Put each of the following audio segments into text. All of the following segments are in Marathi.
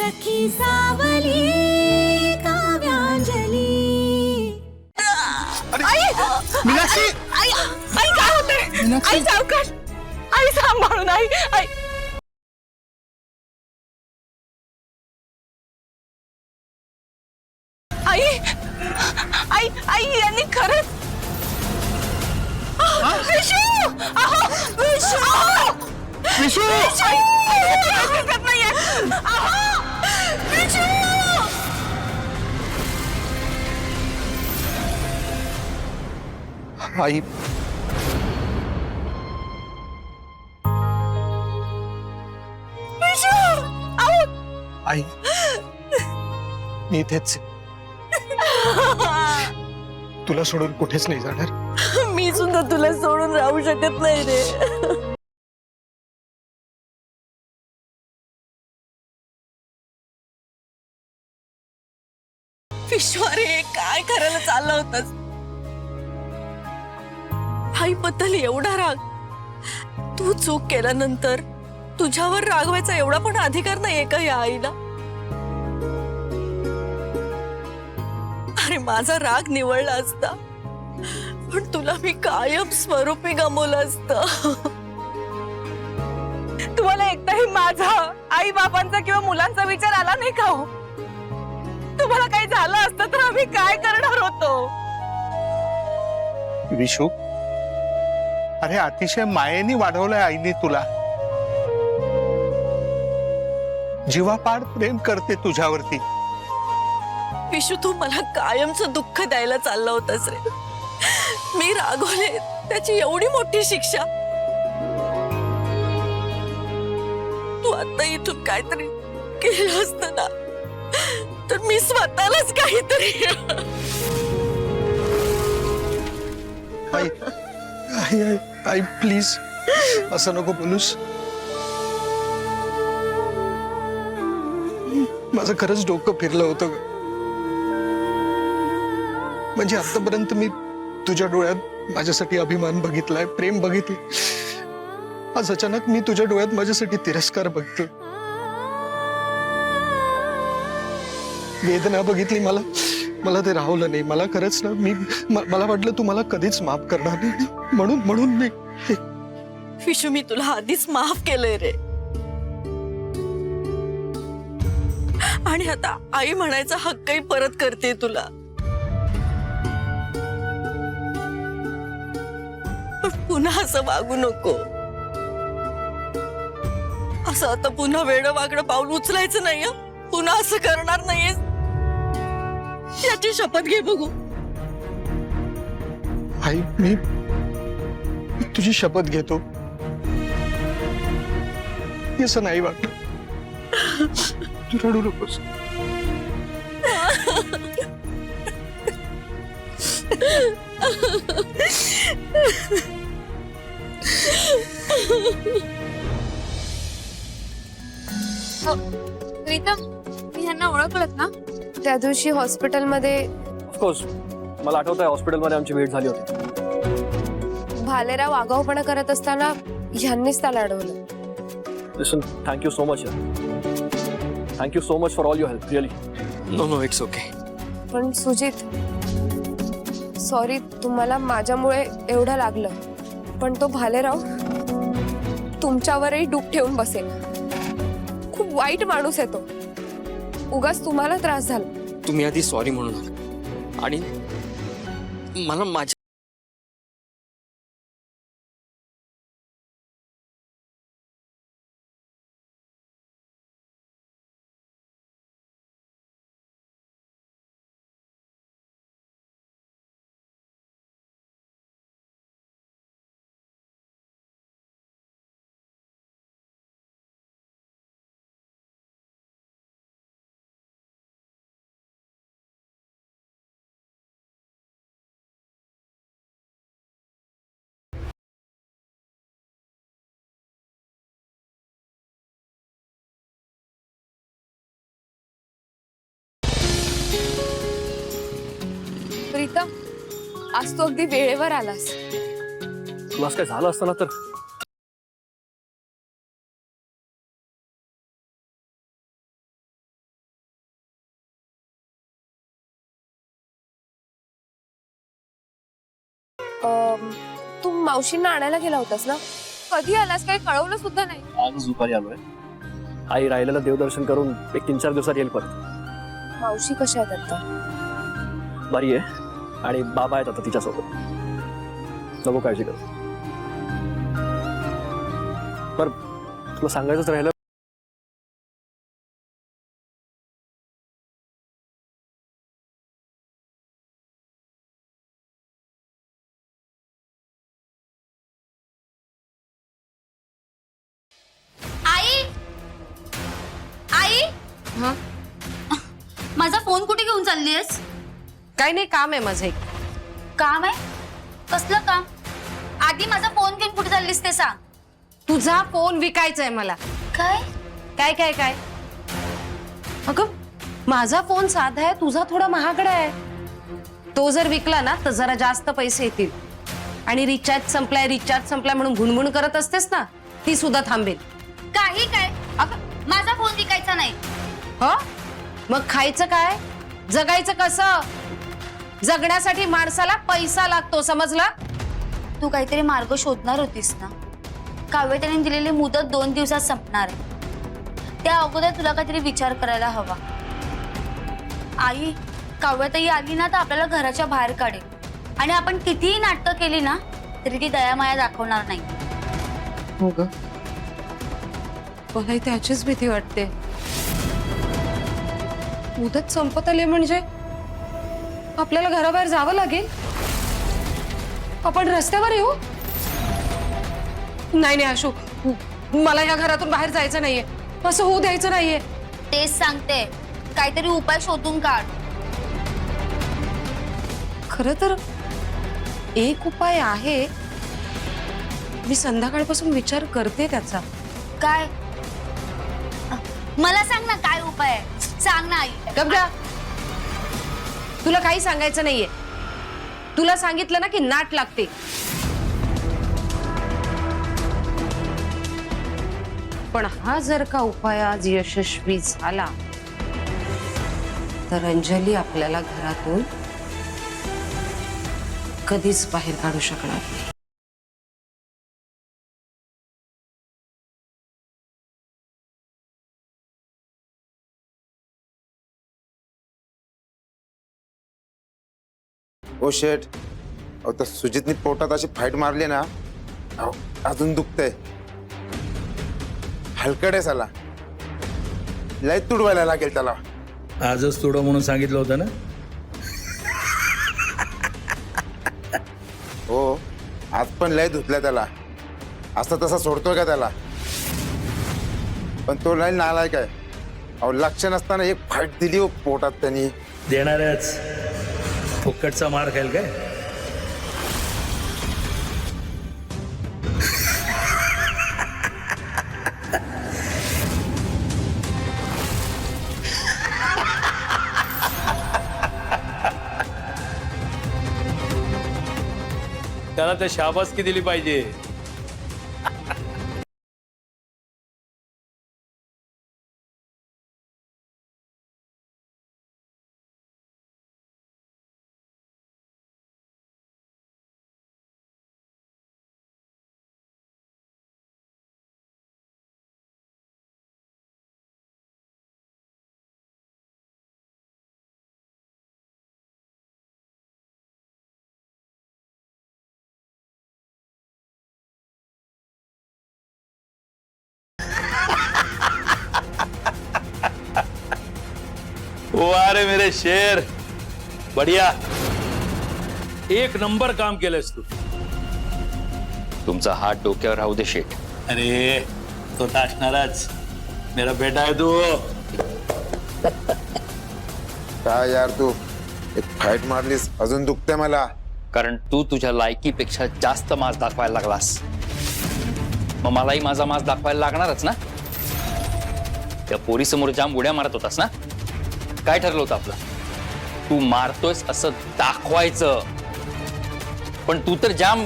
सखी सावली काव्यांजली। आई मीनाक्षी, आई आई काय होतंय? आई सावकाश, आई सांभाळून, आई आई आई आई आई यांनी खरंच विशू, अहो विशू, विशू, नाहीये, अहो विशू, आई विशू, अहो आई मी इथेच आहे. तुला सोडून कुठेच नाही जाणार. मी सुद्धा तुला सोडून राहू शकत नाही रे. विश्वारे काय करायला चालला होतास? आईबद्दल एवढा राग, तू चूक केल्यानंतर तुझ्यावर रागवायचा एवढा पण अधिकार नाहीये का या आईला? अरे माझा राग निवळला असता, पण तुला मी कायम स्वरूपी गमावलं असतं. तुम्हाला एकदाही माझा, आई बाबांचा किंवा मुलांचा विचार आला नाही का हो? तुम्हाला काही झालं असतं तर आम्ही काय करणार होतो? विशू, अरे अतिशय मायेने वाढवलंय आईने तुला. जीवापाड प्रेम करते तुझ्यावरती. विशू, तू मला कायमचं दुःख द्यायला चालला होतास रे. मी रागवले त्याची एवढी मोठी शिक्षा. तू आता इथून काहीतरी केलं असतं ना, तर मी स्वतःलाच काहीतरी. आई आई आई आई प्लीज असं नको बोलूस. माझं खरंच डोकं फिरलं होतं. म्हणजे आतापर्यंत मी तुझ्या डोळ्यात माझ्यासाठी अभिमान बघितलाय, प्रेम बघितलं. आज अचानक मी तुझ्या डोळ्यात माझ्यासाठी तिरस्कार बघतो. वेदना बघितली. मला ते राहवलं नाही. मला खरंच ना, मला वाटलं तू मला कधीच माफ करणार नाही, म्हणून मी. विशू, मी तुला आधीच माफ केलंय रे. आणि आता आई म्हणायचा हक्कही परत करते तुला. पण पुन्हा असं वागू नको. असं आता पुन्हा वेडं वागडं पाऊल उचलायचं नाही हं? पुन्हा असं करणार नाहीयेस याची शपथ घे बघू. आई मी तुझी शपथ घेतो. असं नाही वाटलं. तू रडू नकोस. प्रीतम, मी ह्यांना ओळखलत ना? त्या दिवशी हॉस्पिटलमध्ये. ऑफकोर्स, मला आठवतंय हॉस्पिटलमध्ये आमची भेट झाली होती. भालेराव आगाऊपणा करत असताना ह्यांनीच त्याला अडवलं. Listen, thank you so much यार. Thank you so much for all your help, really. No it's okay. पण सुजित, सॉरी, तुम्हाला माझ्यामुळे एवढं लागलं. पण तो भालेराव तुमच्यावरही डूब ठेवून बसेल. खूप वाईट माणूस आहे तो. उगाच तुम्हाला त्रास झाला. तुम्ही आधी सॉरी म्हणू नका. आणि मला माझ्या प्रीतम, आज तू अगदी वेळेवर आलास. तुला असं काय झालं असतं ना तर तू मावशींना आणायला गेला होतास ना? कधी आलास? काही कळवलं सुद्धा नाही. आज दुपारी आलोय. आई राहिलेलं देवदर्शन करून एक 3-4 दिवसात येईल परत. मावशी कशा आहेत आता? बरी आहे आणि बाबा आहेत आता तिच्यासोबत. नको काळजी करू. पर तुला सांगायचंच राहिलं, आई आई हा माझा फोन कुठे घेऊन चाललीयस? काय नाही, काम आहे माझं एक. काम आहे? कसलं काम? आधी माझा फोन घेऊन कुठे चाललीस ते सांग. तुझा फोन विकायचा आहे मला. काय? काय काय काय अगं, माझा फोन साधा आहे, तुझा थोडा महागडा आहे. तो जर विकला ना तर जरा जास्त पैसे येतील. आणि रिचार्ज संपलाय म्हणून घुणघुण करत असतेस ना, ती सुद्धा थांबेल. काही काय? माझा फोन विकायचा नाही. हो, मग खायचं काय, जगायचं कसं? जगण्यासाठी माणसाला पैसा लागतो, समजला? तू काहीतरी मार्ग शोधणार होतीस ना. काव्यताईने दिलेली मुदत 2 दिवसात संपणार आहे. त्या अगोदर तुला काहीतरी विचार करायला हवा. आई, काव्यताई आली ना तर आपल्याला घराच्या बाहेर काढेल. आणि आपण कितीही नाटकं केली ना तरी ती दयामाया दाखवणार नाही. हो ग, मला त्याचीच भीती वाटते. मुदत संपत आली म्हणजे आपल्याला घराबाहेर जावं लागेल. आपण रस्त्यावर येऊ? नाही नाही आशू, मला या घरातून बाहेर जायचं नाहीये. असं होऊ द्यायचं नाहीये. तेच सांगते, काहीतरी उपाय शोधून काढ. खरं तर एक उपाय आहे. मी संध्याकाळपासून विचार करते त्याचा. काय? मला सांग ना, काय उपाय आहे? सांग ना आई. गप जा. तुला काही सांगायचं नाहीये. तुला सांगितलं ना की नाट लागते. पण हा जर का उपाय आज यशस्वी झाला तर अंजली आपल्याला घरातून कधीच बाहेर काढू शकणार नाही. ओ शेट, अहो तर सुजितनी पोटात अशी फाईट मारली ना, अहो अजून दुखतंय. हलकट आहे साला. लय तुडवायला लागेल त्याला. आजच तुडव म्हणून सांगितलं होतं ना. हो, आज पण लय धुतल्या त्याला. असं तसा सोडतोय का त्याला? पण तो लय नालायक आहे. अहो लक्ष नसताना एक फाईट दिली हो पोटात त्यांनी. देणाऱ्याच फुक्कटचा मार खाईल काय? त्याला ते शाबासकी दिली पाहिजे. वाह रे मेरे शेर, बढ़िया. एक नंबर काम केलंस तू. तुमचा हात डोक्यावर राहू दे शेठ. अरे तो नाचणारच. मेरा बेटा आहे तू. काय यार तू एक फाईट मारलीस, अजून दुखतंय मला. कारण तू तुझ्या लायकीपेक्षा जास्त मास दाखवायला लागलास. मग मलाही माझा मास दाखवायला लागणारच ना. त्या पोरीसमोर जाम उड्या मारत होतास ना. काय ठरलं होतं आपलं? तू मारतोयस असं दाखवायचं. पण तू तर जाम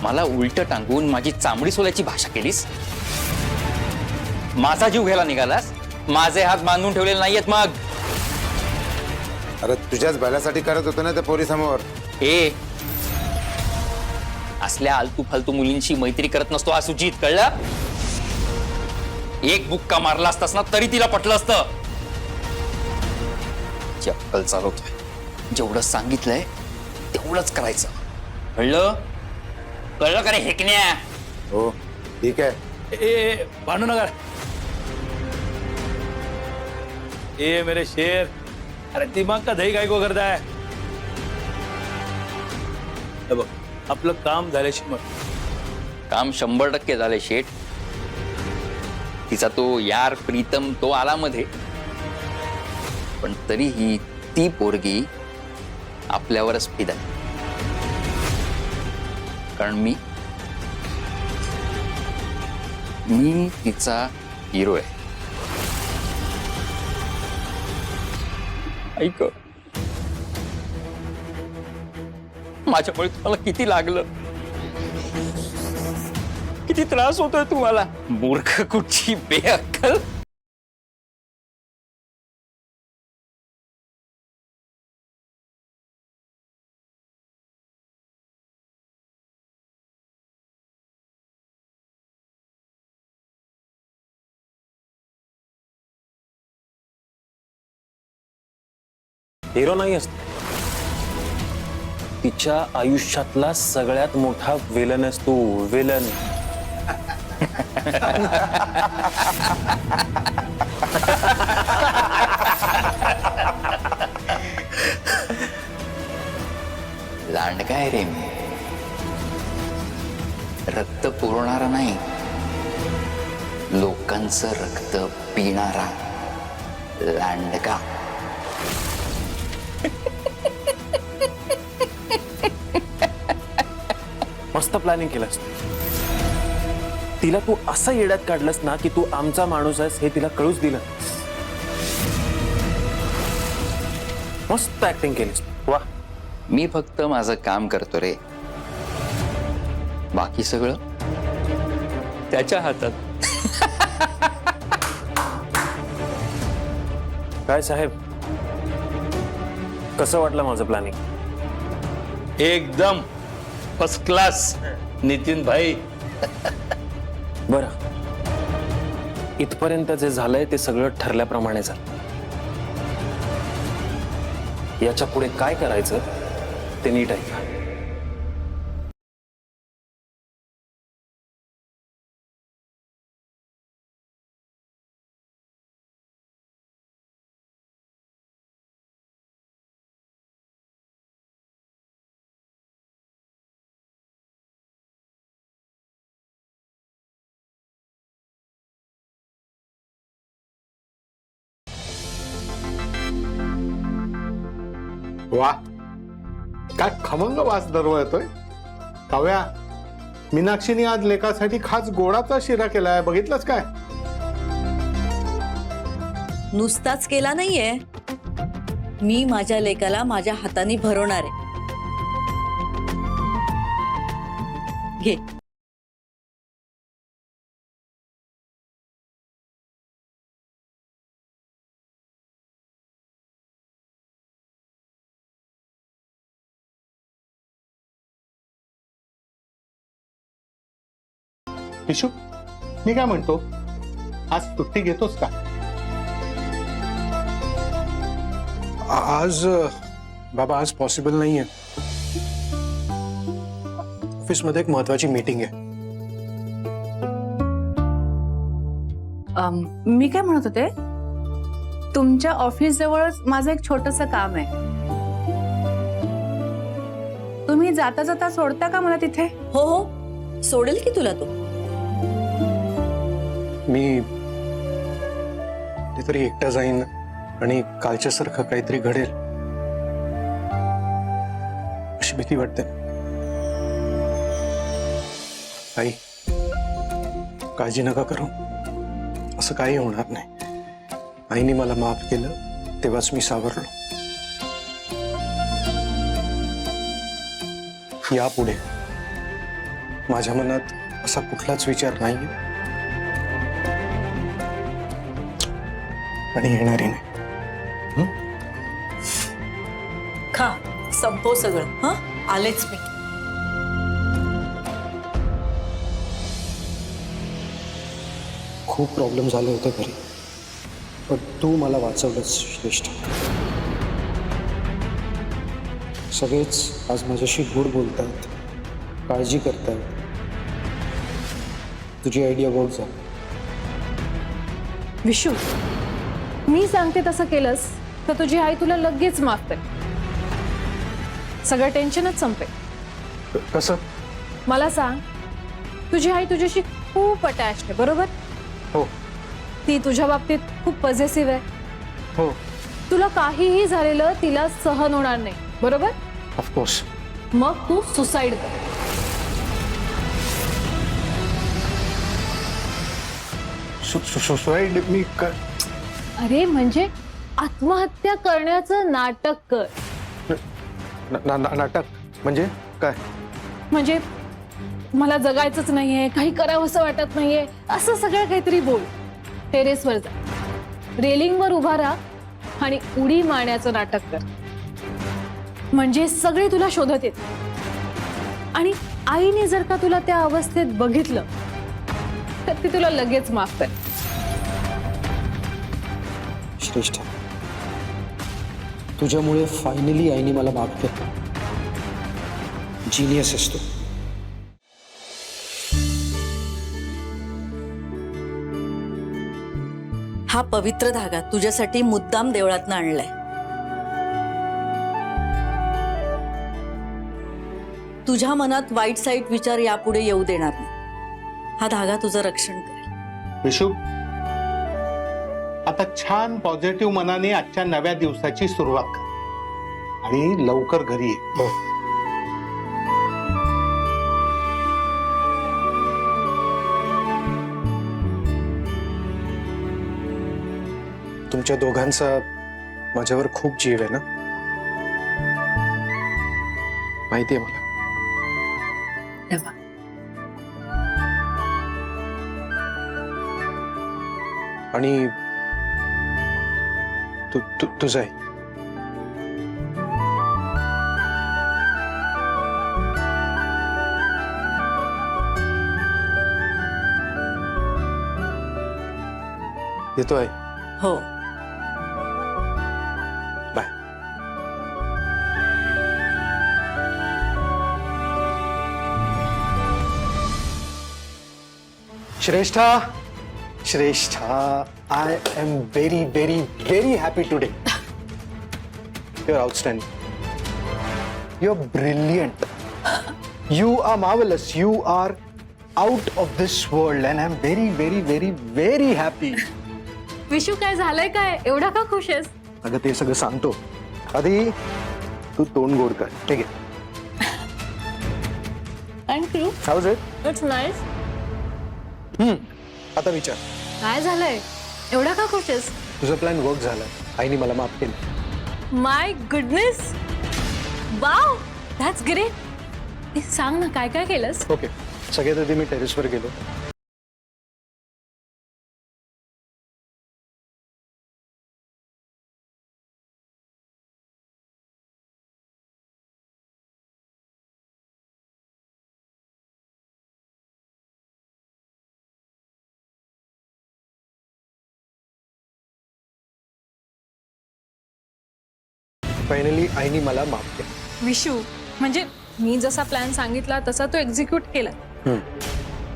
मला उलट टांगून माझी चामडी सोल्याची भाषा केलीस. माझा जीव घ्यायला निघालास. माझे हात बांधून ठेवलेले नाहीयेत. मग अरे तुझ्याच भल्यासाठी करत होतो ना त्या पोरीसमोर. ए असल्या आलतू फालतू मुलींशी मैत्री करत नसतो हा सुजित, कळलं? एक बुक्का मारला असतास ना तरी तिला पटलं असतं. अक्कल चालवतोय, जेवढं सांगितलंय तेवढंच करायचं, कळलं? कळलं का रे हेकण्या? हो ठीक आहे. ए भांडू नका. ए मेरे शेर, अरे दिमाग का दही काय को करता है? हे बघ, आपलं काम झाल्याशी मग काम 100% झाले शेठ. तिचा तो यार प्रीतम तो आला मध्ये, पण तरीही ती पोरगी आपल्यावरच फिदा, कारण मी तिचा हिरो आहे. ऐक, माझ्यामुळे तुम्हाला किती लागलं, किती त्रास होतोय तुम्हाला. मूर्ख कुठची बेअक्कल. हिरो नाही असत, तिच्या आयुष्यातला सगळ्यात मोठा विलन आहेस तू, विलन. लांडगा आहे रे मी, रक्त पुरवणारा नाही, लोकांचं रक्त पिणारा लांडगा. मस्त प्लॅनिंग केलंस. तिला तू असं येड्यात काढलंस ना की तू आमचा माणूस आहेस हे तिला कळूच दिलं. मस्त ऍक्टिंग केलीस. वा. मी फक्त माझं काम करतो रे, बाकी सगळं त्याच्या हातात. काय साहेब, कसं वाटलं माझं प्लॅनिंग? एकदम फर्स्ट क्लास नितीन भाई. बरं, इथपर्यंत जे झालंय ते सगळं ठरल्याप्रमाणे झालं. याच्या पुढे काय करायचं ते नीट ऐका. वा, काय खमंग वास दरवळतोय. काव्या, मीनाक्षीने आज लेकासाठी खास गोडाचा शिरा केलाय, बघितलंस काय? नुसताच केला नाहीये, मी माझ्या लेकाला माझ्या हाताने भरवणार आहे. घे. विशू, मी काय म्हणतो, आज सुट्टी घेतोस का? आज बाबा आज पॉसिबल नाहीये. ऑफिसमध्ये एक महत्वाची मीटिंग आहे. मी काय म्हणत होते, तुमच्या ऑफिस जवळच माझं एक छोटंसं काम आहे. तुम्ही जाता जाता सोडता का मला तिथे? हो हो, सोडेल की तुला तो. मी तरी एकटा जाईन आणि कालच्या सारखं काहीतरी घडेल अशी भीती वाटते. आई, काळजी नका करू, असं काही होणार नाही. आईने मला माफ केलं तेव्हाच मी सावरलो. यापुढे माझ्या मनात असा कुठलाच विचार नाहीये आणि येणारी नाही. खा, संपव सगळं. हं, आलेच मी. खूप प्रॉब्लेम झाले होते घरी, पण तू मला वाचवलंस श्रेष्ठ. सगळेच आज माझ्याशी गोड बोलतायत, काळजी करतायत. तुझी आयडिया वर्क झाली. विशू, मी सांगते तसं केलंस तर तुझी आई तुला लगेच माफ करेल. सगळं टेन्शनच संपेल. कसं? मला सांग, तुझी आई तुझ्याशी खूप अटॅच्ड आहे, बरोबर? हो ती तुझ्या बाबतीत खूप पॉझिटिव्ह आहे. हो, तुला काहीही झालेलं तिला सहन होणार नाही, बरोबर? ऑफकोर्स. मग तू सुसाईड कर. सुसाईड मी कर? अरे म्हणजे आत्महत्या करण्याचं नाटक कर. नाटक म्हणजे काय? म्हणजे मला जगायचंच नाहीये, काही करावंसं वाटत नाहीये, असं सगळं काहीतरी बोल. टेरेसवर जा, रेलिंगवर उभा राहा आणि उडी मारण्याचं नाटक कर. म्हणजे सगळे तुला शोधत येत. आणि आईने जर का तुला त्या अवस्थेत बघितलं तर ती तुला लगेच माफ कर. श्रेष्ठ, तुझ्यामुळे फायनली आईने मला माफ केलं. जीनियस आहेस तू. हा पवित्र धागा तुझ्यासाठी मुद्दाम देवळातनं आणलाय. तुझ्या मनात वाईट साईट विचार यापुढे येऊ देणार नाही. हा धागा तुझं रक्षण करेल. विशू, आता छान पॉझिटिव्ह मनाने आजच्या नव्या दिवसाची सुरुवात कर आणि लवकर घरी ये. हो. तुमच्या दोघांचा माझ्यावर खूप जीव आहे ना, माहिती आहे मला. तेव्हा आणि तुझं आहे. येतो आहे. हो. Bye. Shreshtha, Shreshtha, I am very, very, very happy today. You're outstanding. You're brilliant. You are marvelous. You are out of this world and I'm very, very, very, very happy. Vishu, काय झालंय? काय एवढा का खुश आहेस? अगं ते सगळं सांगतो. आधी तू तोंड गोड कर. ठीक आहे? Thank you. How's it? It's nice. आता विचार, काय झालंय? एवढा का खुश आहेस? तुझा प्लॅन वर्क झाला. आईने मला माफ केलं. माय गुडनेस, वाव, दॅट्स ग्रेट. सांग ना, काय काय केलंस? ओके, सगळ्यात आधी मी टेरेसवर गेलो. फायनली आईने मला माफ केलं. विशू, म्हणजे मी जसा प्लॅन सांगितला तसा तो एक्झिक्यूट केला.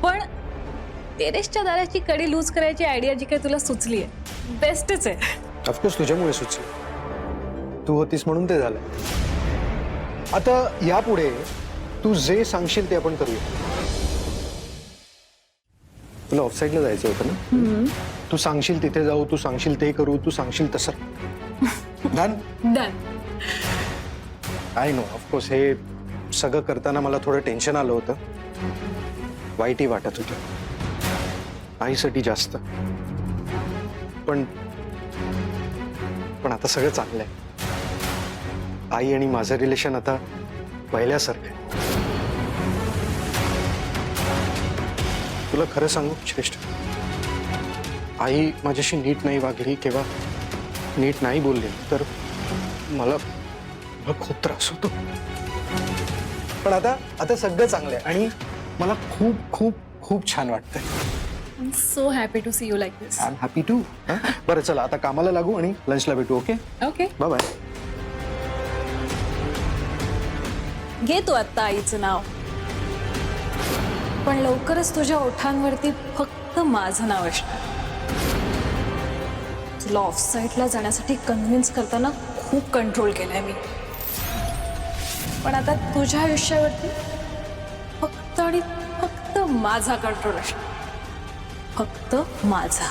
पण टेरेसच्या दाराची कडी लूज करायची आयडिया जी काही तुला सुचली आहे, बेस्टच आहे. ऑफकोर्स तुझ्यामुळे सुचली. तू होतीस म्हणून ते झालं. आता यापुढे तू जे सांगशील ते आपण करूया. तुला ऑफसाईडला जायचं होतं ना? तू सांगशील तिथे जाऊ, तू सांगशील ते करू, तू सांगशील तसं. Done? Done. I know, of course हे सगळं करताना मला थोडं टेन्शन आलं होतं. वाईटही वाटत होतं, आईसाठी जास्त. पण आता सगळं चांगलं आहे. आई आणि माझं रिलेशन आता पहिल्यासारखं आहे. तुला खरं सांगू श्रेष्ठ, आई माझ्याशी नीट नाही वागली किंवा नीट नाही बोलली तर मला खूप त्रास होतो, पण आता सगळं चांगलं आहे आणि मला खूप खूप खूप छान वाटतंय. I am so happy to see you like this. I am happy to. बरं चला आता कामाला लागू आणि लंचला भेटू. Okay, okay, bye bye. घे तू आत्ता आईचं नाव, पण लवकरच तुझ्या ओठांवरती फक्त माझं नाव असणार. तुला ऑफ साईडला जाण्यासाठी कन्व्हिन्स करताना खूप कंट्रोल केलाय मी, पण आता तुझ्या आयुष्यावरती फक्त आणि फक्त माझा कंट्रोल असणार, फक्त माझा.